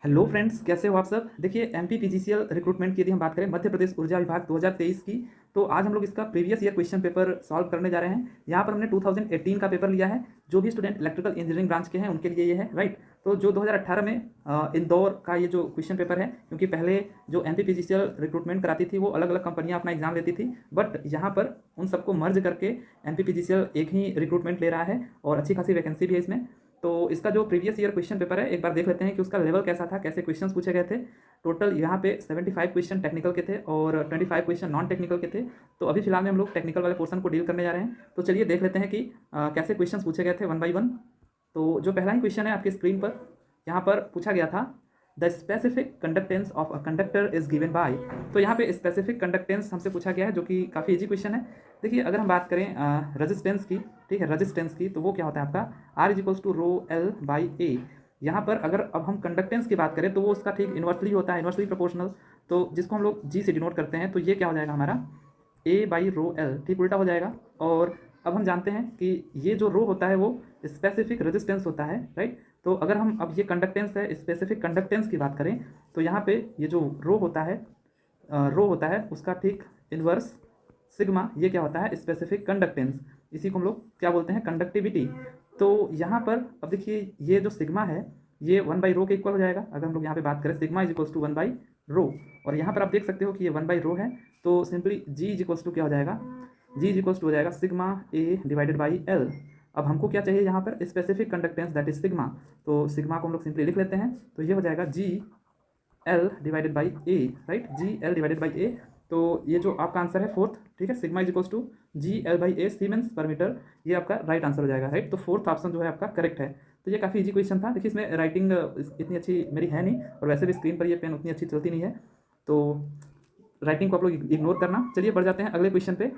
Hello friends, कैसे हो आप सब। देखिए एमपीपीजीसीएल रिक्रूटमेंट की यदि हम बात करें मध्य प्रदेश ऊर्जा विभाग 2023 की, तो आज हम लोग इसका previous year question paper solve करने जा रहे हैं। यहाँ पर हमने 2018 का पेपर लिया है। जो भी स्टूडेंट इलेक्ट्रिकल इंजीनियरिंग ब्रांच के हैं उनके लिए ये है, राइट। तो जो 2018 में इंदौर का ये जो क्वेश्चन पेपर है, क्योंकि पहले जो एमपीपीजीसीएल रिक्रूटमेंट कराती थी वो अलग अलग कंपनियाँ अपना एग्जाम लेती थी, बट यहाँ पर उन सबको मर्ज करके एमपीपीजीसीएल एक ही रिक्रूटमेंट ले रहा है और अच्छी खासी वैकेंसी भी है इसमें। तो इसका जो प्रीवियस ईयर क्वेश्चन पेपर है एक बार देख लेते हैं कि उसका लेवल कैसा था, कैसे क्वेश्चंस पूछे गए थे। टोटल यहाँ पे 75 क्वेश्चन टेक्निकल के थे और 25 क्वेश्चन नॉन टेक्निकल के थे। तो अभी फिलहाल में हम लोग टेक्निकल वाले पोर्शन को डील करने जा रहे हैं। तो चलिए देख लेते हैं कि कैसे क्वेश्चंस पूछे गए थे वन बाई वन। तो जो पहला ही क्वेश्चन है आपकी स्क्रीन पर, यहाँ पर पूछा गया था the specific conductance of a conductor is given bye. तो यहाँ पे स्पेसिफिक कंडक्टेंस हमसे पूछा गया है, जो कि काफ़ी इजी क्वेश्चन है। देखिए अगर हम बात करें रेजिस्टेंस की, ठीक है, रेजिस्टेंस की, तो वो क्या होता है आपका R is equals to rho L by A. यहाँ पर अगर अब हम कंडक्टेंस की बात करें तो वो उसका ठीक इन्वर्सली होता है, इन्वर्सली प्रोपोर्शनल। तो जिसको हम लोग जी से डिनोट करते हैं, तो ये क्या हो जाएगा हमारा ए बाई रो एल, ठीक उल्टा हो जाएगा। और अब हम जानते हैं कि ये जो रो होता है वो स्पेसिफिक रेजिस्टेंस होता है, राइट। तो अगर हम अब ये कंडक्टेंस है, स्पेसिफिक कंडक्टेंस की बात करें, तो यहाँ पे ये जो रो होता है उसका ठीक इन्वर्स सिग्मा, ये क्या होता है स्पेसिफिक कंडक्टेंस। इसी को हम लोग क्या बोलते हैं, कंडक्टिविटी। तो यहाँ पर अब देखिए ये जो सिग्मा है ये 1/रो के इक्वल हो जाएगा। अगर हम लोग यहाँ पे बात करें सिग्मा इज इक्वल्स टू 1/रो, और यहाँ पर आप देख सकते हो कि ये 1/रो है। तो simply G is equals to क्या हो जाएगा, जी इज इक्वल्स टू हो जाएगा sigma A divided by L. अब हमको क्या चाहिए यहाँ पर specific conductance, that is sigma. तो सिग्मा को हम लोग सिंपली लिख लेते हैं, तो ये हो जाएगा G L divided by A, right, G L divided by A. तो ये जो आपका आंसर है फोर्थ, ठीक है, sigma is equals to G L by A siemens per metre, ये आपका राइट आंसर हो जाएगा, राइट। तो फोर्थ ऑप्शन जो है आपका करेक्ट है। तो ये काफ़ी इजी क्वेश्चन था। देखिए इसमें राइटिंग इतनी अच्छी मेरी है नहीं, और वैसे भी स्क्रीन पर ये पेन उतनी अच्छी चलती नहीं है, तो राइटिंग को आप लोग इग्नोर करना। चलिए बढ़ जाते हैं अगले क्वेश्चन पे।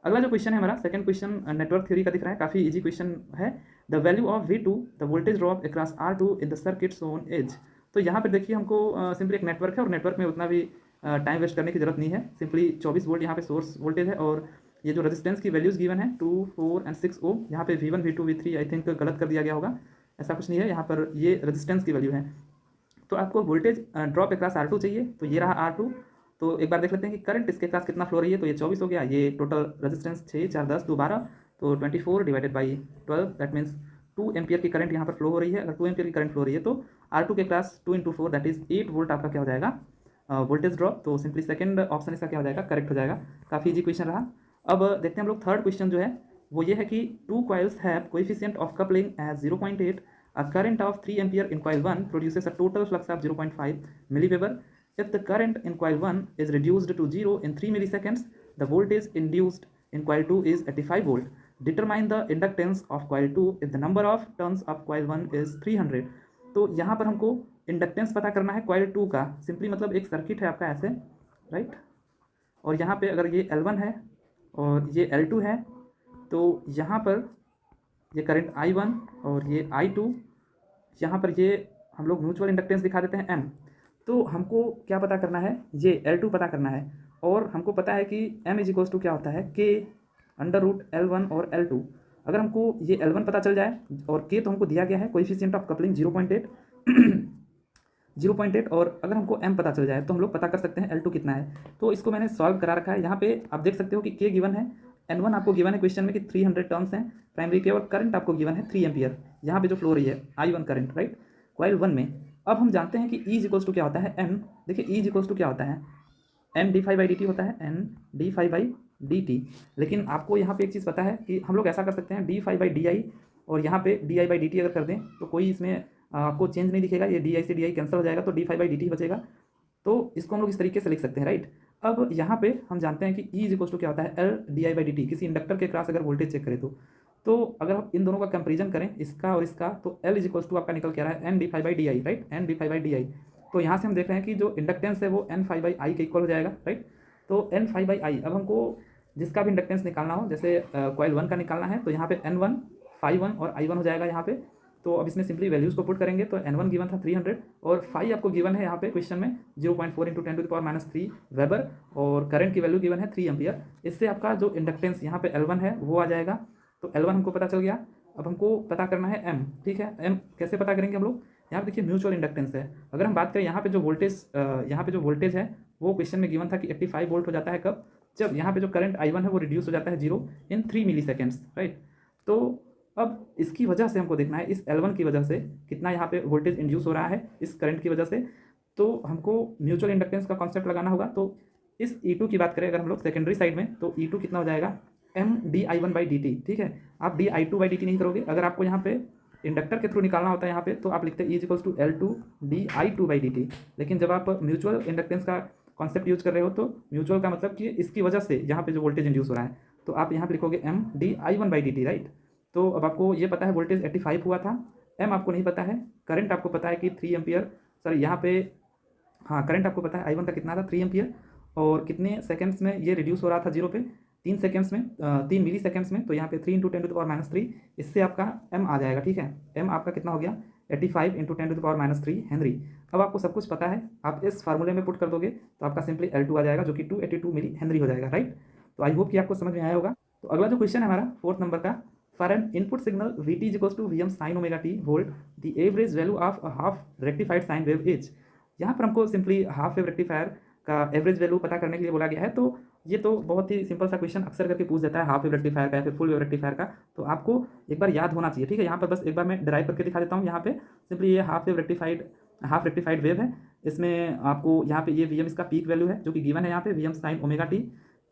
अगला जो क्वेश्चन है हमारा सेकंड क्वेश्चन नेटवर्क थ्योरी का दिख रहा है, काफ़ी इजी क्वेश्चन है। The value of V2 the voltage drop across R2 in the circuit shown as. तो यहाँ पर देखिए हमको सिंपली एक नेटवर्क है और नेटवर्क में उतना भी टाइम वेस्ट करने की जरूरत नहीं है। सिंपली 24 वोल्ट यहाँ पे सोर्स वोल्टेज है, और ये जो रेजिस्टेंस की वैल्यूज़ गिवन है 2, 4 एंड 6 ओम। यहाँ पे V1 V2 V3 I think गलत कर दिया गया होगा, ऐसा कुछ नहीं है, यहाँ पर ये रेजिस्टेंस की वैल्यू है। तो आपको वोल्टेज ड्रॉप अक्रॉस R2 चाहिए, तो ये रहा R2। तो एक बार देख लेते हैं कि करंट इसके पास कितना फ्लो रही है। तो ये 24 हो गया, ये टोटल रेजिस्टेंस 6, 4, 10, 2, 12, तो 24 divided by 12, that means 2 ampere की करंट यहाँ पर फ्लो हो रही है। अगर 2 एम्पियर की करंट फ्लो हो रही है तो R2 के class 2 into 4 that is 8 volt आपका क्या हो जाएगा, वोल्टेज ड्रॉप। तो सिंपली सेकंड ऑप्शन इसका क्या हो जाएगा, करेक्ट हो जाएगा। काफ़ी इजी क्वेश्चन रहा। अब देखते हैं हम लोग थर्ड क्वेश्चन जो है वो ये है कि 2 coils have coefficient of coupling as 0.8, a current of 3 ampere in coil 1 produces a total flux of 0.5 milliweber. If the current in coil 1 is reduced to 0 in 3 milliseconds, the voltage induced in coil 2 is 85 volt. Determine the inductance of coil 2 if the number of turns of coil 1 is 300. तो यहाँ पर हमको inductance पता करना है coil 2 का। Simply मतलब एक सर्किट है आपका ऐसे, राइट, और यहाँ पे अगर ये L1 है और ये L2 है, तो यहाँ पर ये करंट I1 और ये I2, यहाँ पर ये हम लोग म्यूचुअल इंडक्टेंस दिखा देते हैं M। तो हमको क्या पता करना है, ये L2 पता करना है, और हमको पता है कि M इज इक्वल्स टू क्या होता है, K अंडर रूट L1 और L2। अगर हमको ये L1 पता चल जाए और K तो हमको दिया गया है कोएफिशिएंट ऑफ कपलिंग 0.8 0.8, और अगर हमको M पता चल जाए तो हम लोग पता कर सकते हैं L2 कितना है। तो इसको मैंने सॉल्व करा रखा है। यहाँ पे आप देख सकते हो कि K गिवन है, N1 आपको गिवन है क्वेश्चन में कि 300 टर्न्स हैं प्राइमरी के, और करंट आपको गिवन है 3 एम्पियर यहाँ पे जो फ्लो रही है I1 करंट, राइट, कॉइल 1 में। अब हम जानते हैं कि E इज इक्वल्स टू क्या होता है, M। देखिए E इज इक्वल्स टू क्या होता है, M d∅dt होता है, N d∅dt। लेकिन आपको यहाँ पे एक चीज़ पता है कि हम लोग ऐसा कर सकते हैं d∅ और यहाँ पे di/dt अगर कर दें तो कोई इसमें आपको चेंज नहीं दिखेगा, ये di से di कैंसिल हो जाएगा, तो d∅dt बचेगा। तो इसको हम लोग इस तरीके से लिख सकते हैं, राइट। अब यहाँ पे हम जानते हैं कि E इज इक्वल्स टू क्या होता है, L di/dt। किसी इंडक्टर के क्रॉस अगर वोल्टेज चेक करें तो अगर आप इन दोनों का कंपेरिजन करें, इसका और इसका, तो L इज इक्वल्स टू आपका निकल के आ रहा है N d∅ di, right, N d∅ di। तो यहाँ से हम देख रहे हैं कि जो इंडक्टेंस है वो N∅i के इक्वल हो जाएगा, राइट। तो N∅i, अब हमको जिसका भी इंडक्टेंस निकालना हो, जैसे कॉइल 1 का निकालना है, तो यहाँ पे N1 ∅1 और I1 हो जाएगा यहाँ पे। तो अब इसमें सिंपली वैल्यूज़ को पुट करेंगे, तो N1 गिवन था 300 और फाई आपको गिवन है यहाँ पे क्वेश्चन में 0.4 इंटू 10⁻³ वेबर, और करंट की वैल्यू गिवन है 3 एम्पियर। इससे आपका जो इंडक्टेंस यहाँ पे L1 है वो आ जाएगा। तो L1 हमको पता चल गया। अब हमको पता करना है M, ठीक है। M कैसे पता करेंगे हम लोग, यहाँ पे देखिए म्यूचुअल इंडक्टेंस है। अगर हम बात करें यहाँ पे जो वोल्टेज है वो क्वेश्चन में गिवन था कि 85 वोल्ट हो जाता है कब, जब यहाँ पे जो करंट I1 है वो रिड्यूस हो जाता है 0 इन 3 मिली सेकेंड्स, राइट। तो अब इसकी वजह से हमको देखना है इस L1 की वजह से कितना यहाँ पे वोल्टेज इंड्यूस हो रहा है इस करंट की वजह से। तो हमको म्यूचुअल इंडक्टेंस का कॉन्सेप्ट लगाना होगा। तो इस E2 की बात करें अगर हम लोग सेकेंडरी साइड में, तो E2 कितना हो जाएगा MdI1/dt, ठीक है। आप dI2/dt नहीं करोगे, अगर आपको यहाँ पे इंडक्टर के थ्रू निकालना होता है यहाँ पे तो आप लिखते हैं E=L2dI2/dt। लेकिन जब आप म्यूचुअल इंडक्टेंस का कॉन्सेप्ट यूज कर रहे हो तो म्यूचुअल का मतलब कि इसकी वजह से यहाँ पे जो वोल्टेज इंड्यूस हो रहा है, तो आप यहाँ पे लिखोगे MdI1/dt, राइट। तो अब आपको ये पता है वोल्टेज 85 हुआ था, M आपको नहीं पता है, करंट आपको पता है कि 3 एम्पियर, सॉरी यहाँ पे हाँ करंट आपको पता है I1 का कितना था 3 एम्पियर, और कितने सेकंड्स में ये रिड्यूस हो रहा था 0 पे, 3 सेकंड्स में 3 मिली सेकंड्स में। तो यहाँ पे 3 × 10⁻³ इससे आपका M आ जाएगा, ठीक है। M आपका कितना हो गया 85 × 10⁻³ हेनरी। अब आपको सब कुछ पता है, आप इस फार्मूले में पुट कर दोगे तो आपका सिंपली L2 आ जाएगा जो कि 282 मिली हेनरी हो जाएगा, राइट। तो आई होप कि आपको समझ में आया होगा। तो अगला जो क्वेश्चन है हमारा 4th नंबर का, for an input signal Vt = Vm sin ωt volt the average value of half rectified sine wave is. यहाँ पर हमको सिंपली हाफ वेव रेक्टिफायर का एवरेज वैल्यू पता करने के लिए बोला गया है। तो ये तो बहुत ही सिंपल सा क्वेश्चन अक्सर करके पूछ देता है हाफ वेव रेक्टिफायर का या फिर फुल वेव रेक्टिफायर का, तो आपको एक बार याद होना चाहिए, ठीक है। यहाँ पर बस एक बार मैं ड्राइव करके दिखा देता हूँ। यहाँ पे सिंपली ये हाफ रेक्टिफाइड वेव है, इसमें आपको यहाँ पे ये Vm इसका पीक वैल्यू है जो कि गिवन है यहाँ पे Vm sin ωt,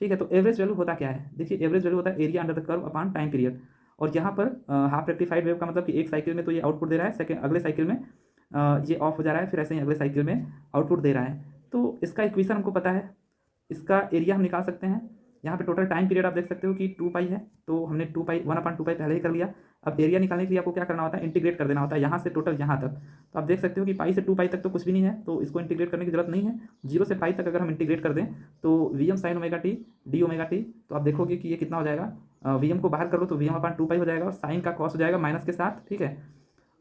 ठीक है। तो एवरेज वैल्यू होता क्या है, देखिए एवरेज वैल्यू होता है area under the curve upon time period. और यहाँ पर हाफ रेक्टिफाइड वेव का मतलब कि एक साइकिल में तो ये आउटपुट दे रहा है, सेकंड अगले साइकिल में ये ऑफ हो जा रहा है, फिर ऐसे ही अगले साइकिल में आउटपुट दे रहा है। तो इसका इक्वेशन हमको पता है, इसका एरिया हम निकाल सकते हैं। यहाँ पे टोटल टाइम पीरियड आप देख सकते हो कि 2π है, तो हमने 1/2π पहले ही कर लिया। अब एरिया निकालने के लिए आपको क्या करना होता है, इंटीग्रेट कर देना होता है यहाँ से टोटल यहाँ तक। तो आप देख सकते हो कि पाई से 2π तक तो कुछ भी नहीं है, तो इसको इंटीग्रेट करने की जरूरत नहीं है। 0 से π तक अगर हम इंटीग्रेट कर दें तो Vm sin ωt dωt, तो आप देखोगे कि ये कितना हो जाएगा, Vm को बाहर कर लो तो Vm/2π हो जाएगा और साइन का कॉस हो जाएगा माइनस के साथ, ठीक है।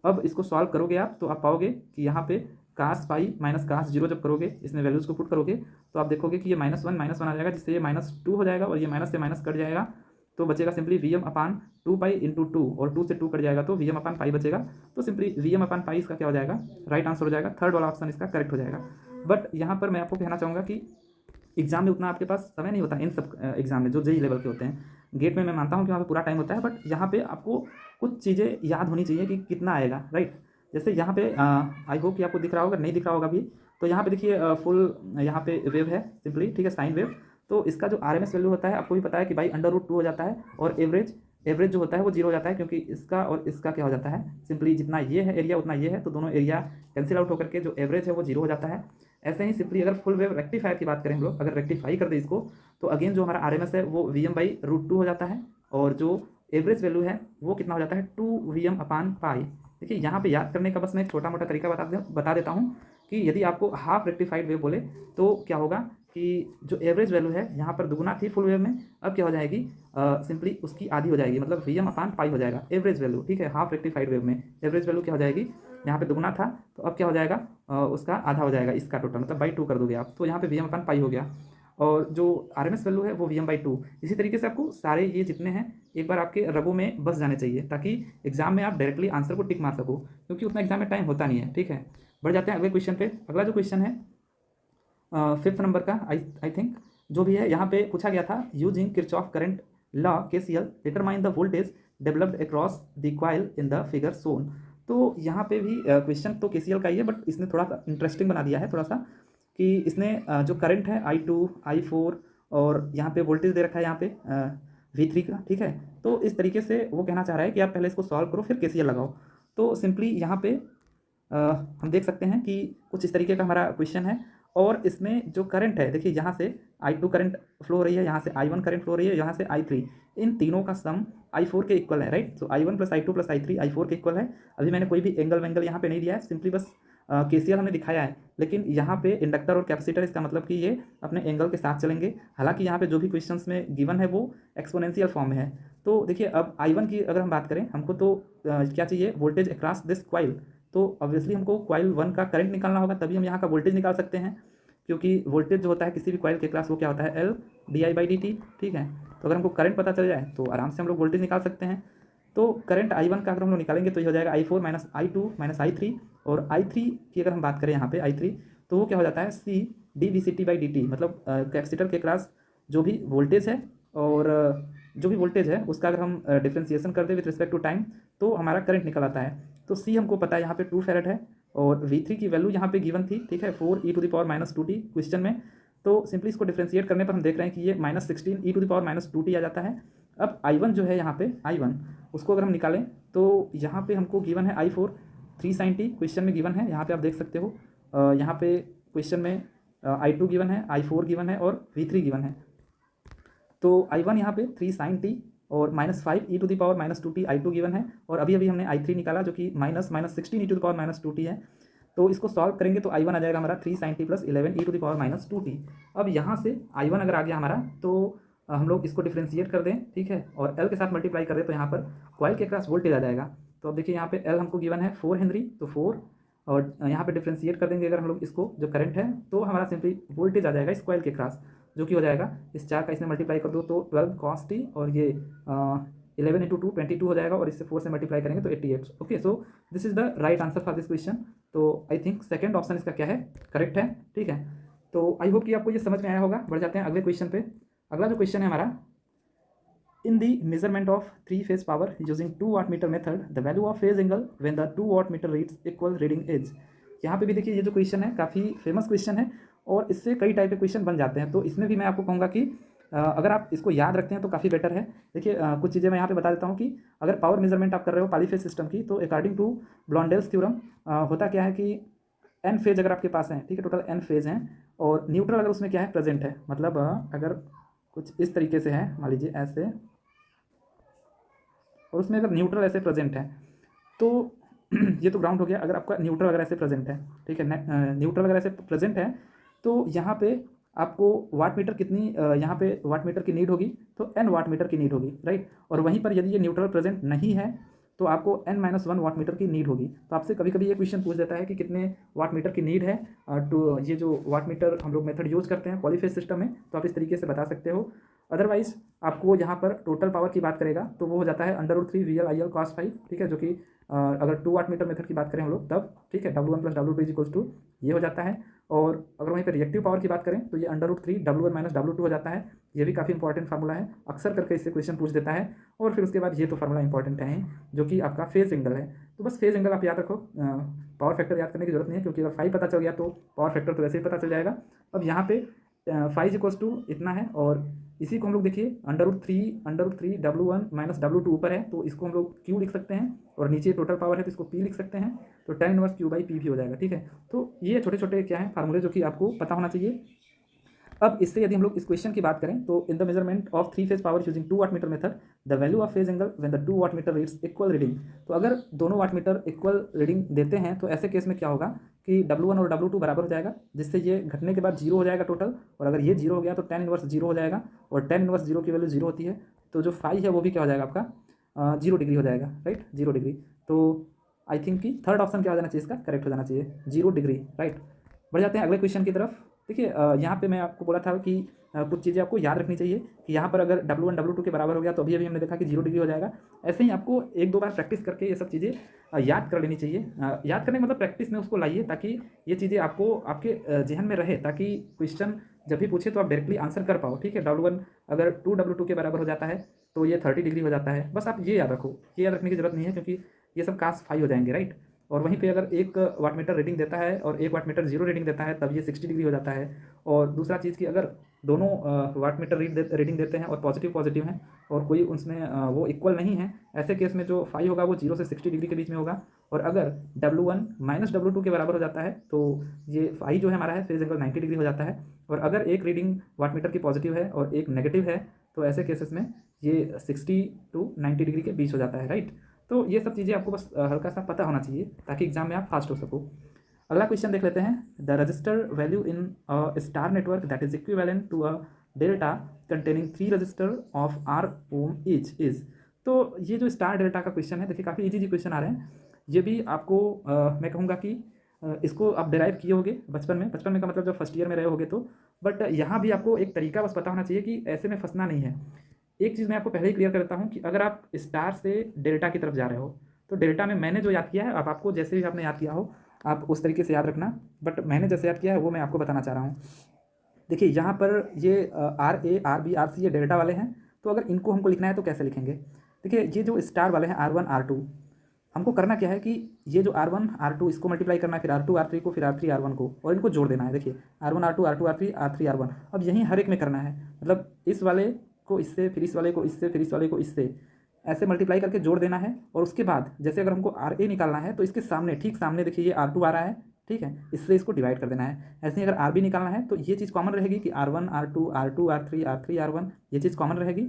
अब इसको सॉल्व करोगे आप तो आप पाओगे कि यहाँ पे cos π माइनस cos 0 जब करोगे, इसमें वैल्यूज़ को पुट करोगे तो आप देखोगे कि ये -1 आ जाएगा, जिससे ये -2 हो जाएगा और ये माइनस से माइनस कट जाएगा, तो बचेगा सिंपली Vm/2π × 2, और 2 से 2 कट जाएगा तो Vm/π बचेगा। तो सिंपली Vm/π इसका क्या हो जाएगा, राइट आंसर हो जाएगा, थर्ड वाला ऑप्शन इसका करेक्ट हो जाएगा। बट यहाँ पर मैं आपको कहना चाहूँगा कि एग्जाम में उतना आपके पास समय नहीं होता, इन सब एग्जाम में जो जेई लेवल के होते हैं। गेट में मैं मानता हूँ कि वहाँ पे पूरा टाइम होता है, बट यहाँ पे आपको कुछ चीज़ें याद होनी चाहिए कि कितना आएगा, राइट। जैसे यहाँ पे आई होप कि आपको दिख रहा होगा, नहीं दिख रहा होगा भी, तो यहाँ पे देखिए फुल यहाँ पे वेव है सिंपली, ठीक है, साइन वेव। तो इसका जो RMS वैल्यू होता है आपको भी पता है कि भाई √2 हो जाता है, और एवरेज जो होता है वो 0 हो जाता है, क्योंकि इसका और इसका क्या हो जाता है, सिंपली जितना ये है एरिया उतना ये है, तो दोनों एरिया कैंसिल आउट होकर के जो एवरेज है वो 0 हो जाता है। ऐसे ही सिंपली अगर फुल वेव रेक्टिफायर की बात करें हम लोग, अगर रेक्टिफाई कर दे इसको, तो अगेन जो हमारा RMS है वो Vm/√2 हो जाता है, और जो एवरेज वैल्यू है वो कितना हो जाता है 2Vm/π। देखिए यहाँ पे याद करने का बस मैं एक छोटा मोटा तरीका बता देता हूँ कि यदि आपको हाफ रेक्टिफाइड वेव बोले तो क्या होगा कि जो एवरेज वैल्यू है यहाँ पर दुगुना थी फुल वेव में, अब क्या हो जाएगी, सिंपली उसकी आधी हो जाएगी, मतलब Vm/π हो जाएगा एवरेज वैल्यू, ठीक है। हाफ रेक्टिफाइड वेव में एवरेज वैल्यू क्या हो जाएगी, यहाँ पे दुगुना था तो अब क्या हो जाएगा, उसका आधा हो जाएगा इसका टोटल, मतलब बाई 2 कर दोगे आप, तो यहाँ पे Vm/π हो गया, और जो RMS वैल्यू है वो Vm/2। इसी तरीके से आपको सारे ये जितने हैं एक बार आपके रगों में बस जाने चाहिए, ताकि एग्जाम में आप डायरेक्टली आंसर को टिक मार सको, क्योंकि उतना एग्जाम में टाइम होता नहीं है, ठीक है। बढ़ जाते हैं अगले क्वेश्चन पे। अगला जो क्वेश्चन है 5th नंबर का, आई थिंक जो भी है, यहाँ पे पूछा गया था using Kirchhoff current law KCL determine the voltage developed across the coil in the figure shown. तो यहाँ पे भी क्वेश्चन तो KCL का ही है, बट इसने थोड़ा सा इंटरेस्टिंग बना दिया है थोड़ा सा, कि इसने जो करंट है I2 I4 और यहाँ पे वोल्टेज दे रखा है यहाँ पे V3 का, ठीक है। तो इस तरीके से वो कहना चाह रहा है कि आप पहले इसको सॉल्व करो फिर KCL लगाओ। तो सिंपली यहाँ पे हम देख सकते हैं कि कुछ इस तरीके का हमारा क्वेश्चन है, और इसमें जो करंट है देखिए यहाँ से I2 करंट फ्लो हो रही है, यहाँ से I1 करंट फ्लो हो रही है, यहाँ से I3, इन तीनों का सम I4 के इक्वल है, राइट। तो I1 + I2 + I3 I4 के इक्वल है। अभी मैंने कोई भी एंगल यहाँ पे नहीं दिया है, सिंपली बस KCL हमने दिखाया है, लेकिन यहाँ पे इंडक्टर और कैपेसिटर, इसका मतलब कि ये अपने एंगल के साथ चलेंगे। हालांकि यहाँ पे जो भी क्वेश्चंस में गिवन है वो एक्सपोनेंशियल फॉर्म में है। तो देखिए अब I1 की अगर हम बात करें, हमको तो क्या चाहिए, वोल्टेज अक्रॉस दिस कॉइल, तो ऑब्वियसली हमको कॉइल 1 का करंट निकालना होगा, तभी हम यहाँ का वोल्टेज निकाल सकते हैं, क्योंकि वोल्टेज जो होता है किसी भी कॉइल के अक्रॉस वो क्या होता है L/di/dt, ठीक है। तो अगर हमको करंट पता चल जाए तो आराम से हम लोग वोल्टेज निकाल सकते हैं। तो करंट I1 का अगर हम लोग निकालेंगे तो ये हो जाएगा I4 minus I2 minus I3, और I3 की अगर हम बात करें यहाँ पे I3, तो वो क्या हो जाता है C dVCT/dt, मतलब कैपेसिटर के क्रॉस जो भी वोल्टेज है और जो भी वोल्टेज है उसका अगर हम डिफ्रेंसिएशन कर दें विथ रिस्पेक्ट टू टाइम तो हमारा करंट निकल आता है। तो C हमको पता है यहाँ पे 2 फैरेड है, और V3 की वैल्यू यहाँ पे गिवन थी, ठीक है, 4e⁻²t क्वेश्चन में। तो सिंपली इसको डिफ्रेंशिएट करने पर हम देख रहे हैं कि ये -16e⁻²t आ जाता है। अब I1 जो है यहाँ पे I1 उसको अगर हम निकालें तो यहाँ पे हमको गिवन है I4 3sin t, क्वेश्चन में गिवन है, यहाँ पे आप देख सकते हो। यहाँ पे क्वेश्चन में I2 गिवन है, I4 गिवन है और V3 गिवन है। तो I1 यहाँ पे 3sin t और -5e⁻²t I2 गिवन है, और अभी अभी हमने I3 निकाला जो कि -16e⁻²t है। तो इसको सॉल्व करेंगे तो I1 आ जाएगा हमारा 3sin t + 11e⁻²t। अब यहाँ से I1 अगर आ गया हमारा तो हम लोग इसको डिफ्रेंशिएट कर दें, ठीक है, और L के साथ मल्टीप्लाई कर दें तो यहाँ पर कॉइल के क्रॉस वोल्टेज आ जाएगा। तो अब देखिए यहाँ पे L हमको गिवन है 4 हेनरी, तो 4, और यहाँ पे डिफ्रेंशिएट कर देंगे अगर हम लोग इसको जो करंट है तो हमारा सिंपली वोल्टेज आ जाएगा इस कॉइल के क्रॉस, जो कि हो जाएगा इस 4 का इसमें मल्टीप्लाई कर दो तो 12 cos t, और ये 11 × 2 22 हो जाएगा, और इससे 4 से मल्टीप्लाई करेंगे तो 88। Okay, so this is the right answer for this question. तो आई थिंक सेकंड ऑप्शन इसका क्या है, करेक्ट है, ठीक है। तो आई होप कि आपको ये समझ में आया होगा। बढ़ जाते हैं अगले क्वेश्चन पे। अगला जो क्वेश्चन है हमारा, in the measurement of 3 phase power using 2 watt meter method the value of phase angle when the 2 watt meter reads equal reading is. यहाँ पे भी देखिए ये जो क्वेश्चन है काफ़ी फेमस क्वेश्चन है, और इससे कई टाइप के क्वेश्चन बन जाते हैं। तो इसमें भी मैं आपको कहूँगा कि अगर आप इसको याद रखते हैं तो काफ़ी बेटर है। देखिए कुछ चीज़ें मैं यहाँ पे बता देता हूँ कि अगर पावर मेजरमेंट आप कर रहे हो पॉलीफेज सिस्टम की, तो अकॉर्डिंग टू ब्लॉन्डेल्स थ्योरम होता क्या है कि n फेज अगर आपके पास है, ठीक है, टोटल n फेज हैं, और न्यूट्रल अगर उसमें क्या है, प्रेजेंट है, मतलब अगर कुछ इस तरीके से है, मान लीजिए ऐसे, और उसमें अगर न्यूट्रल ऐसे प्रेजेंट है तो ये तो ग्राउंड हो गया। अगर आपका न्यूट्रल अगर ऐसे प्रेजेंट है, ठीक है, न्यूट्रल अगर ऐसे प्रेजेंट है तो यहाँ पे आपको वाट मीटर कितनी यहाँ पे वाट मीटर की नीड होगी, तो n वाट मीटर की नीड होगी, राइट। और वहीं पर यदि ये न्यूट्रल प्रेजेंट नहीं है तो आपको n-1 वाट मीटर की नीड होगी। तो आपसे कभी कभी ये क्वेश्चन पूछ देता है कि कितने वाट मीटर की नीड है। तो ये जो वाट मीटर हम लोग मेथड यूज़ करते हैं पॉलीफेज सिस्टम में, तो आप इस तरीके से बता सकते हो। अदरवाइज आपको यहाँ पर टोटल पावर की बात करेगा तो वो हो जाता है √3 VL/IL cos phi, ठीक है, जो कि अगर 2 वाट मीटर मेथड की बात करें हम लोग तब, ठीक है, W1 + W2 = ये हो जाता है। और अगर वहीं पर रिएक्टिव पावर की बात करें तो ये √3 W1 - W2 हो जाता है। ये भी काफ़ी इंपॉर्टेंट फार्मूला है, अक्सर करके इससे क्वेश्चन पूछ देता है। और फिर उसके बाद ये तो फार्मूला इंपॉर्टेंट है जो कि आपका फेज एंगल है। तो बस फेज एंगल आप याद रखो, पावर फैक्टर याद करने की जरूरत नहीं है, क्योंकि अगर फाई पता चल गया तो पावर फैक्टर तो वैसे ही पता चल जाएगा। अब यहाँ पे फाई = इतना है, और इसी को हम लोग देखिए √3 W1 - W2 ऊपर है तो इसको हम लोग Q लिख सकते हैं, और नीचे टोटल पावर है तो इसको P लिख सकते हैं, तो tan 1 Q/P भी हो जाएगा, ठीक है। तो ये छोटे छोटे क्या है फार्मूले जो कि आपको पता होना चाहिए। अब इससे यदि हम लोग इस क्वेश्चन की बात करें तो in the measurement of 3 phase power using 2 watt meter method the value of phase angle when the 2 watt meter reads equal reading. तो अगर दोनों वाट मीटर इक्वल रीडिंग देते हैं तो ऐसे केस में क्या होगा कि W1 और W2 बराबर हो जाएगा, जिससे ये घटने के बाद 0 हो जाएगा टोटल, और अगर ये 0 हो गया तो tan 1 0 हो जाएगा, और tan 1 0 की वैल्यू 0 होती है, तो जो फाई है वो भी क्या हो जाएगा आपका 0 डिग्री हो जाएगा, राइट, 0 डिग्री। तो आई थिंक कि थर्ड ऑप्शन क्या हो जाना चाहिए, इसका करेक्ट हो जाना चाहिए, 0 डिग्री, राइट। बढ़ जाते हैं अगले क्वेश्चन की तरफ। देखिए यहाँ पे मैं आपको बोला था कि कुछ चीज़ें आपको याद रखनी चाहिए कि यहाँ पर अगर W1 W2 के बराबर हो गया तो अभी हमने देखा कि 0 डिग्री हो जाएगा। ऐसे ही आपको 1-2 बार प्रैक्टिस करके ये सब चीज़ें याद कर लेनी चाहिए। याद करने का मतलब प्रैक्टिस में उसको लाइए, ताकि ये चीज़ें आपको आपके जहन में रहे, ताकि क्वेश्चन जब भी पूछे तो आप डायरेक्टली आंसर कर पाओ, ठीक है। W1 अगर 2 W2 के बराबर हो जाता है तो ये 30 डिग्री हो जाता है। बस आप ये याद रखो, ये याद रखने की जरूरत नहीं है, क्योंकि ये सब cos phi हो जाएंगे, राइट। और वहीं पे अगर 1 वाट मीटर रीडिंग देता है और 1 वाट मीटर 0 रीडिंग देता है तब ये 60 डिग्री हो जाता है। और दूसरा चीज़ कि अगर दोनों वाट मीटर रीडिंग देते हैं और पॉजिटिव हैं और कोई उसमें वो इक्वल नहीं है, ऐसे केस में जो फाई होगा वो 0 से 60 डिग्री के बीच में होगा। और अगर W1 - W2 के बराबर हो जाता है तो ये फाई जो है हमारा है फेज एंगल 90 डिग्री हो जाता है। और अगर एक रीडिंग वाट मीटर की पॉजिटिव है और एक नेगेटिव है तो ऐसे केसेस में ये 60 to 90 डिग्री के बीच हो जाता है, राइट। तो ये सब चीज़ें आपको बस हल्का सा पता होना चाहिए ताकि एग्जाम में आप फास्ट हो सको। अगला क्वेश्चन देख लेते हैं। The resistor value in star network that is equivalent to a delta containing 3 resistor of R ohm each is. तो ये जो स्टार डेल्टा का क्वेश्चन है, देखिए काफ़ी इजी क्वेश्चन आ रहे हैं। ये भी आपको मैं कहूँगा कि इसको आप डिराइव किए होगे बचपन में का मतलब जब फर्स्ट ईयर में रहे होगे तो। बट यहाँ भी आपको एक तरीका बस पता होना चाहिए कि ऐसे में फंसना नहीं है। एक चीज़ मैं आपको पहले ही क्लियर कर देता हूँ कि अगर आप स्टार से डेल्टा की तरफ जा रहे हो तो डेल्टा में मैंने जो याद किया है, अब आपको जैसे भी आपने याद किया हो आप उस तरीके से याद रखना, बट मैंने जैसे याद किया है वो मैं आपको बताना चाह रहा हूँ। देखिए यहाँ पर ये r a r b r c ये डेल्टा वाले हैं, तो अगर इनको हमको लिखना है तो कैसे लिखेंगे? देखिए ये जो स्टार वाले हैं R1 R2, हमको करना क्या है कि ये जो R1 R2 इसको मल्टीप्लाई करना है, फिर R2 R3 को, फिर R3 R1 को, और इनको जोड़ देना है। देखिए R1 R2 R2 R3 R3 R1, अब यहीं हर एक में करना है, मतलब इस वाले को इससे, फिर इस वाले को इससे, फिर इस वाले को इससे, ऐसे मल्टीप्लाई करके जोड़ देना है। और उसके बाद जैसे अगर हमको आर ए निकालना है तो इसके सामने, ठीक सामने देखिए ये R2 आ रहा है, ठीक है, इससे इसको डिवाइड कर देना है। ऐसे ही अगर आर बी निकालना है तो ये चीज़ कॉमन रहेगी कि R1 R2 R2 R3 R3 R1, ये चीज़ कॉमन रहेगी।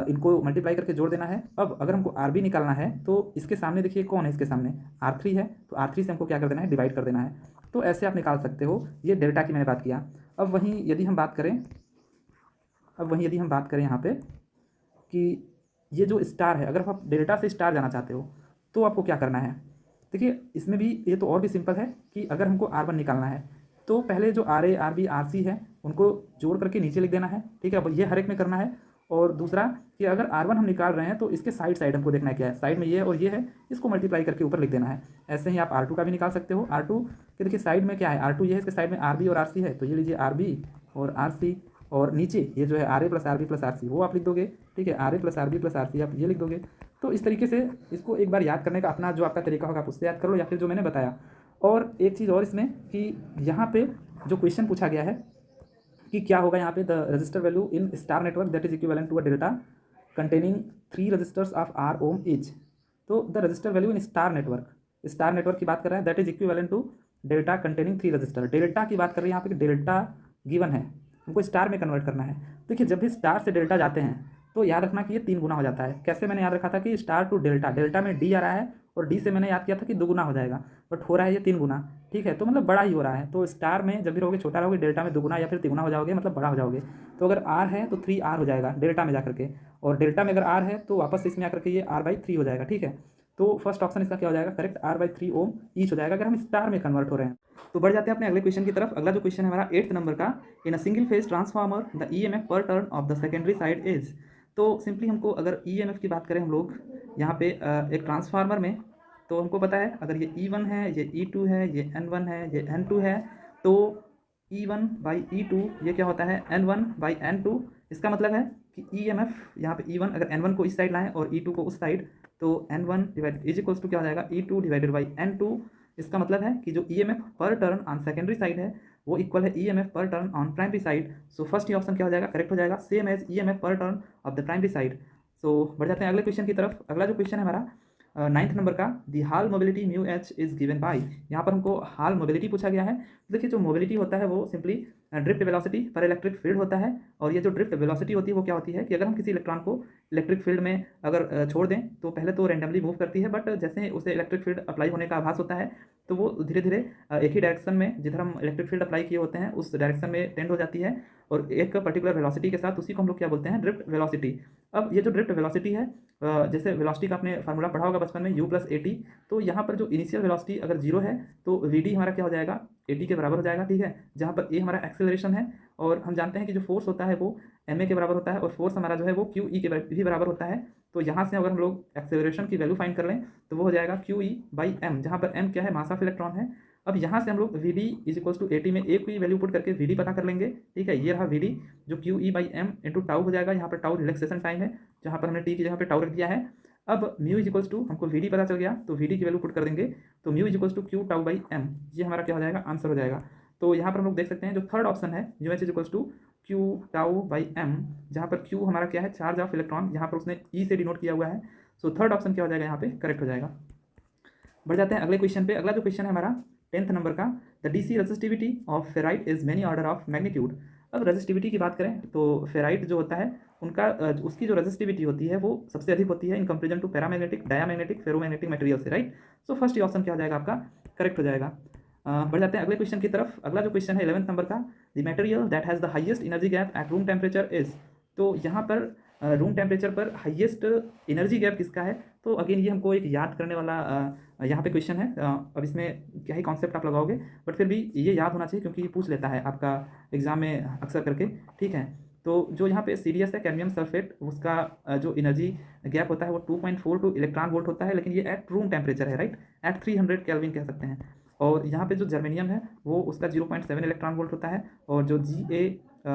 इनको मल्टीप्लाई करके जोड़ देना है। अब अगर हमको आर बी निकालना है तो इसके सामने देखिए कौन है, इसके सामने R3 है, तो R3 से हमको क्या कर देना है, डिवाइड कर देना है। तो ऐसे आप निकाल सकते हो। ये डेल्टा की मैंने बात किया। अब वहीं यदि हम बात करें, यहाँ पे कि ये जो स्टार है, अगर आप डेल्टा से स्टार जाना चाहते हो तो आपको क्या करना है? देखिए इसमें भी ये तो और भी सिंपल है कि अगर हमको R1 निकालना है तो पहले जो r a r b r c है उनको जोड़ करके नीचे लिख देना है, ठीक है। अब ये हर एक में करना है। और दूसरा कि अगर R1 हम निकाल रहे हैं तो इसके साइड साइड हमको देखना है क्या है, साइड में ये है और ये है, इसको मल्टीप्लाई करके ऊपर लिख देना है। ऐसे ही आप R2 का भी निकाल सकते हो। R2 के देखिए साइड में क्या है, R2 ये है, इसके साइड में RB और RC है, तो ये लीजिए RB और RC, और नीचे ये जो है RA plus RB plus RC वो आप लिख दोगे, ठीक है। RA plus RB plus RC आप ये लिख दोगे। तो इस तरीके से इसको एक बार याद करने का अपना जो आपका तरीका होगा आप उससे याद कर लो, या फिर जो मैंने बताया। और एक चीज़ और इसमें कि यहाँ पे जो क्वेश्चन पूछा गया है कि क्या होगा यहाँ पे, the resistor value in star network that is equivalent to a delta containing 3 resistors of R ohm each. तो the resistor value in star network की बात कर रहे हैं, that is equivalent to delta containing 3 resistor. Delta की बात कर रहे हैं यहाँ पे, डेल्टा गिवन है, हमको स्टार में कन्वर्ट करना है। देखिए जब भी स्टार से डेल्टा जाते हैं तो याद रखना कि ये 3 गुना हो जाता है। कैसे मैंने याद रखा था कि स्टार टू डेल्टा, डेल्टा में डी आ रहा है और डी से मैंने याद किया था कि 2 गुना हो जाएगा, बट हो रहा है ये 3 गुना, ठीक है। तो मतलब बड़ा ही हो रहा है। तो स्टार में जब भी रहोगे छोटा रहोगे, डेल्टा में 2 गुना या फिर 3 गुना हो जाओगे, मतलब बड़ा हो जाओगे। तो अगर आर है तो 3R हो जाएगा डेल्टा में जाकर के, और डेल्टा में अगर आर है तो वापस इसमें आकर के ये R/3 हो जाएगा, ठीक है। तो फर्स्ट ऑप्शन इसका क्या हो जाएगा करेक्ट, R/3 ओम ईच हो जाएगा अगर हम स्टार में कन्वर्ट हो रहे हैं। तो बढ़ जाते हैं अपने अगले क्वेश्चन की तरफ। अगला जो क्वेश्चन है हमारा 8th नंबर का, in a single phase transformer the EMF per turn of the secondary side is. तो सिंपली हमको अगर EMF की बात करें हम लोग यहाँ पे एक ट्रांसफार्मर में, तो हमको पता है अगर ये E1 है, ये E2 है, ये N1 है, ये N2 है, तो E1/E2 ये क्या होता है N1/N2। इसका मतलब है कि EMF यहाँ पे E1 अगर N1 को इस साइड लाएं और E2 को उस साइड, तो N1 divide is equals to क्या हो जाएगा E2 डिवाइडेड बाई N2। इसका मतलब है कि जो EMF per turn on secondary side है वो इक्वल है EMF per turn on primary side. So first ही ऑप्शन क्या हो जाएगा करेक्ट हो जाएगा, same as EMF per turn of the primary side. So बढ़ जाते हैं अगले क्वेश्चन की तरफ। अगला जो क्वेश्चन है हमारा 9th नंबर का, the Hall mobility mu H is given by. यहाँ पर हमको हाल मोबिलिटी पूछा गया है। देखिए जो मोबिलिटी होता है वो सिंपली ड्रिफ्ट वेलोसिटी पर इलेक्ट्रिक फील्ड होता है। और ये जो ड्रिफ्ट वेलोसिटी होती है वो क्या होती है कि अगर हम किसी इलेक्ट्रॉन को इलेक्ट्रिक फील्ड में अगर छोड़ दें तो पहले तो रैंडमली मूव करती है, बट जैसे उसे इलेक्ट्रिक फील्ड अप्लाई होने का आभास होता है तो वो धीरे धीरे एक ही डायरेक्शन में, जिधर हम इलेक्ट्रिक फील्ड अप्लाई किए होते हैं उस डायरेक्शन में टेंड हो जाती है, और एक पर्टिकुलर वेलोसिटी के साथ, उसी को हम लोग क्या बोलते हैं ड्रिफ्ट वेलोसिटी। अब ये जो ड्रिफ्ट वेलोसिटी है, जैसे वेलोसिटी का आपने फार्मूला पढ़ा होगा बचपन में U+AT, तो यहाँ पर जो इनिशियल वेलोसिटी अगर 0 है तो VD हमारा क्या हो जाएगा AT के बराबर हो जाएगा, ठीक है। जहाँ पर A हमारा एक्सेलरेशन है, और हम जानते हैं कि जो फोर्स होता है वो ma के बराबर होता है, और फोर्स हमारा जो है वो QE के भी बराबर होता है। तो यहाँ से अगर हम लोग एक्सेलरेशन की वैल्यू फाइंड कर लें तो वो हो जाएगा QE/m, जहाँ पर m क्या है मास ऑफ इलेक्ट्रॉन है। अब यहाँ से हम लोग VD is equals to AT में A की वैल्यू पुट करके VD पता कर लेंगे, ठीक है। ये रहा VD जो QE/m इंटू टाउ हो जाएगा। यहाँ पर टाउ रिलैक्सेशन टाइम है, जहाँ पर हमने T की जगह पे टाउ रख दिया है। अब म्यू इज इक्वल्स टू, हमको VD पता चल गया तो VD की वैल्यू पुट कर देंगे, तो mu is equals to Q/m, ये हमारा क्या हो जाएगा आंसर हो जाएगा। तो यहाँ पर हम लोग देख सकते हैं जो थर्ड ऑप्शन है UH is equals to Q/m, जहाँ पर Q हमारा क्या है चार्ज ऑफ इलेक्ट्रॉन, यहाँ पर उसने E से डिनोट किया हुआ है। सो थर्ड ऑप्शन क्या हो जाएगा यहाँ पे करेक्ट हो जाएगा। बढ़ जाते हैं अगले क्वेश्चन पे। अगला जो क्वेश्चन है हमारा 10th नंबर का, the DC resistivity of ferrite is many order of magnitude. अब रेजिस्टिविटी की बात करें तो फेराइट जो होता है उनका उसकी जो रेजिस्टिविटी होती है वो सबसे अधिक होती है in comparison to paramagnetic, diamagnetic, ferromagnetic material से, राइट। सो फर्स्ट ऑप्शन क्या हो जाएगा आपका करेक्ट हो जाएगा। बढ़ जाते हैं अगले क्वेश्चन की तरफ। अगला जो क्वेश्चन है 11th नंबर का, the material that has the highest energy gap at room temperature is. तो यहाँ पर रूम टेम्परेचर पर हाईएस्ट एनर्जी गैप किसका है, तो अगेन ये हमको एक याद करने वाला यहाँ पे क्वेश्चन है। अब इसमें क्या ही कॉन्सेप्ट आप लगाओगे, बट फिर भी ये याद होना चाहिए क्योंकि ये पूछ लेता है आपका एग्जाम में अक्सर करके, ठीक है। तो जो यहाँ पे CDS है कैडमियम सल्फेट, उसका जो एनर्जी गैप होता है वो 2.42 इलेक्ट्रॉन वोल्ट होता है, लेकिन ये एट रूम टेम्परेचर है, राइट, एट 300 केल्विन कह सकते हैं। और यहाँ पे जो जर्मेनियम है वो उसका 0.7 इलेक्ट्रॉन वोल्ट होता है, और जो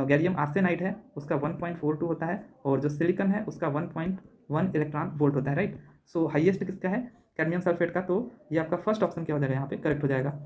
गैलियम आर्सेनाइड है उसका 1.42 होता है, और जो सिलिकॉन है उसका 1.1 इलेक्ट्रॉन वोल्ट होता है, राइट। सो हाईएस्ट किसका है, कैडमियम सल्फेट का, तो ये आपका फर्स्ट ऑप्शन क्या हो जाएगा, यहाँ पे करेक्ट हो जाएगा।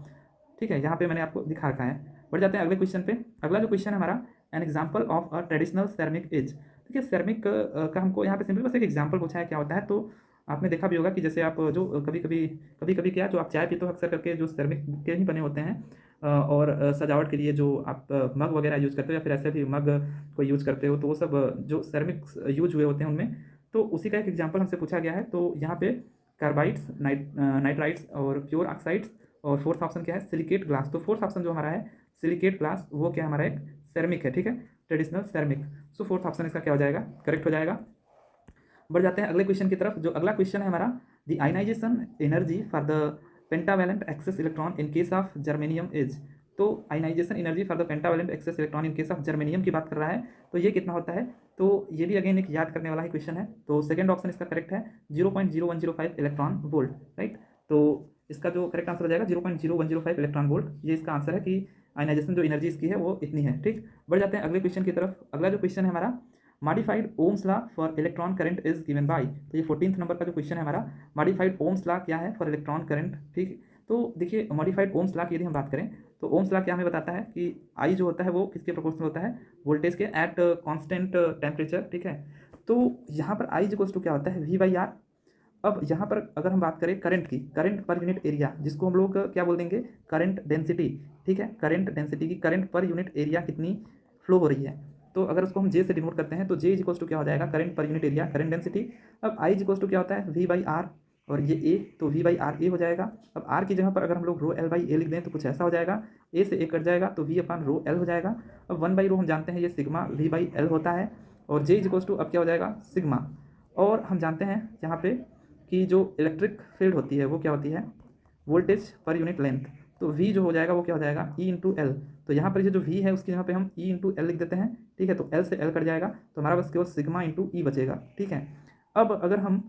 ठीक है, यहाँ पे मैंने आपको दिखा रखा है। बढ़ जाते हैं अगले क्वेश्चन पे। अगला जो क्वेश्चन है हमारा, an example of a traditional ceramic is. देखिए सेरेमिक का हमको यहाँ पे सिंपल बस एक एग्जाम्पल पूछा है क्या होता है। तो आपने देखा भी होगा कि जैसे आप जो कभी कभी क्या, जो आप चाय पीते हो अक्सर करके जो सेरेमिक के ही बने होते हैं, और सजावट के लिए जो आप मग वगैरह यूज़ करते हो, या फिर ऐसे भी मग को यूज़ करते हो, तो वो सब जो सेरेमिक यूज हुए होते हैं उनमें, तो उसी का एक एग्जाम्पल हमसे पूछा गया है। तो यहाँ पे कार्बाइड्स, नाइट्राइड्स और प्योर ऑक्साइड्स, और फोर्थ ऑप्शन क्या है, सिलिकेट ग्लास। तो फोर्थ ऑप्शन जो हमारा है सिलिकेट ग्लास, वो क्या हमारा एक सेरेमिक है, ठीक है, ट्रेडिशनल सेरेमिक। सो फोर्थ ऑप्शन इसका क्या हो जाएगा, करेक्ट हो जाएगा। बढ़ जाते हैं अगले क्वेश्चन की तरफ। जो अगला क्वेश्चन है हमारा, the ionization energy for the pentavalent excess electron in case of germanium is. तो ionization energy for the pentavalent excess electron in case of germanium की बात कर रहा है, तो ये कितना होता है। तो ये भी अगेन एक याद करने वाला ही क्वेश्चन है। तो सेकंड ऑप्शन इसका करेक्ट है 0.0105 इलेक्ट्रॉन वोल्ट, राइट। तो इसका जो करेक्ट आंसर हो जाएगा 0.0105 इलेक्ट्रॉन वोल्ट, ये इसका आंसर है कि आयनाइजेशन जो एनर्जी इसकी है वो इतनी है, ठीक। बढ़ जाते हैं अगले क्वेश्चन की तरफ। अगला जो क्वेश्चन है हमारा, modified Ohm's law for electron current is given bye. तो ये 14th नंबर का जो क्वेश्चन है हमारा, मॉडिफाइड ओम्स लॉ क्या है फॉर इलेक्ट्रॉन करंट, ठीक। तो देखिए मॉडिफाइड ओम्स लॉ की यदि हम बात करें, तो ओम्स लॉ क्या हमें बताता है कि आई जो होता है वो किसके प्रोपोर्शनल होता है, वोल्टेज के एट कांस्टेंट टेम्परेचर, ठीक है। तो यहाँ पर आई इक्वल्स टू क्या होता है, V/R। अब यहाँ पर अगर हम बात करें करंट की, करंट पर यूनिट एरिया, जिसको हम लोग क्या बोल देंगे, करंट डेंसिटी, ठीक है, करंट डेंसिटी की करंट पर यूनिट एरिया कितनी फ्लो हो रही है, तो अगर उसको हम जे से डिनोट करते हैं तो जे इक्वल्स टू क्या हो जाएगा, current per unit area, current density. अब आई इक्वल्स टू क्या होता है, V/R, और ये ए, तो V/RA हो जाएगा। अब आर की जगह पर अगर हम लोग ρL/A लिख दें तो कुछ ऐसा हो जाएगा, ए से ए कट जाएगा तो V/ρL हो जाएगा। अब 1/ρ हम जानते हैं ये सिग्मा V/L होता है, और जे इक्वल्स टू अब क्या हो जाएगा, सिग्मा। और हम जानते हैं यहाँ पे कि जो इलेक्ट्रिक फील्ड होती है वो क्या होती है, वोल्टेज पर यूनिट लेंथ। तो V जो हो जाएगा वो क्या हो जाएगा, E/L। तो यहाँ पर ये जो V है उसकी जगह पे हम E/L लिख देते हैं, ठीक है। तो L से L कट जाएगा तो हमारा बस केवल सिग्मा इंटू E बचेगा, ठीक है। अब अगर हम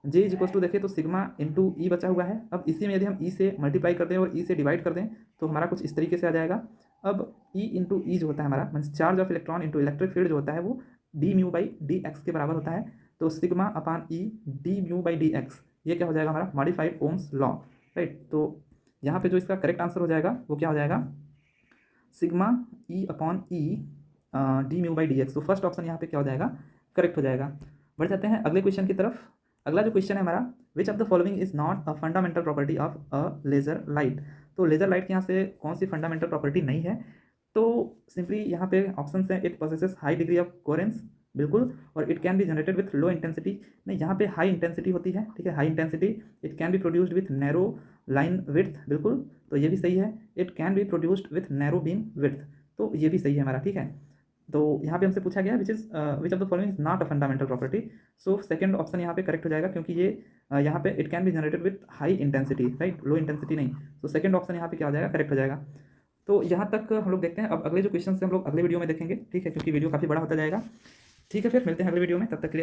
J इक्वल्स टू देखें तो सिग्मा इंटू E बचा हुआ है। अब इसी में यदि हम E से मल्टीप्लाई कर दें और E से डिवाइड कर दें तो हमारा कुछ इस तरीके से आ जाएगा। अब E/E जो होता है हमारा, means charge of electron into electric field जो होता है वो dμ/dx के बराबर होता है। तो सिग्मा अपॉन E dμ/dx, ये क्या हो जाएगा हमारा, मॉडिफाइड ओम्स लॉ, राइट। तो यहाँ पे जो इसका करेक्ट आंसर हो जाएगा वो क्या हो जाएगा, सिग्मा E/E dμ/dx। तो फर्स्ट ऑप्शन यहाँ पे क्या हो जाएगा, करेक्ट हो जाएगा। बढ़ जाते हैं अगले क्वेश्चन की तरफ। अगला जो क्वेश्चन है हमारा, which of the following is not a fundamental property of a laser light. तो लेजर लाइट के यहाँ से कौन सी फंडामेंटल प्रॉपर्टी नहीं है, तो सिंपली यहाँ पे ऑप्शन है, it possesses high degree of coherence, बिल्कुल, और it can be generated with low intensity. नहीं, यहाँ पे हाई इंटेंसिटी होती है, ठीक है, high intensity. It can be produced with narrow line width, बिल्कुल, तो ये भी सही है। It can be produced with narrow beam width, तो ये भी सही है हमारा, ठीक है। तो यहाँ पे हमसे पूछा गया विच of the following is not a fundamental property. So second option यहाँ पे करेक्ट हो जाएगा, क्योंकि ये यहाँ पे it can be generated with high intensity, right, low intensity नहीं। तो सेकंड ऑप्शन यहाँ पे क्या हो जाएगा, करेक्ट हो जाएगा। तो यहाँ तक हम लोग देखते हैं। अब अगले जो क्वेश्चन से हम लोग अगले वीडियो में देखेंगे, ठीक है, क्योंकि वीडियो काफ़ी बड़ा होता जाएगा। ठीक है, फिर मिलते हैं अगले वीडियो में, तब तक के लिए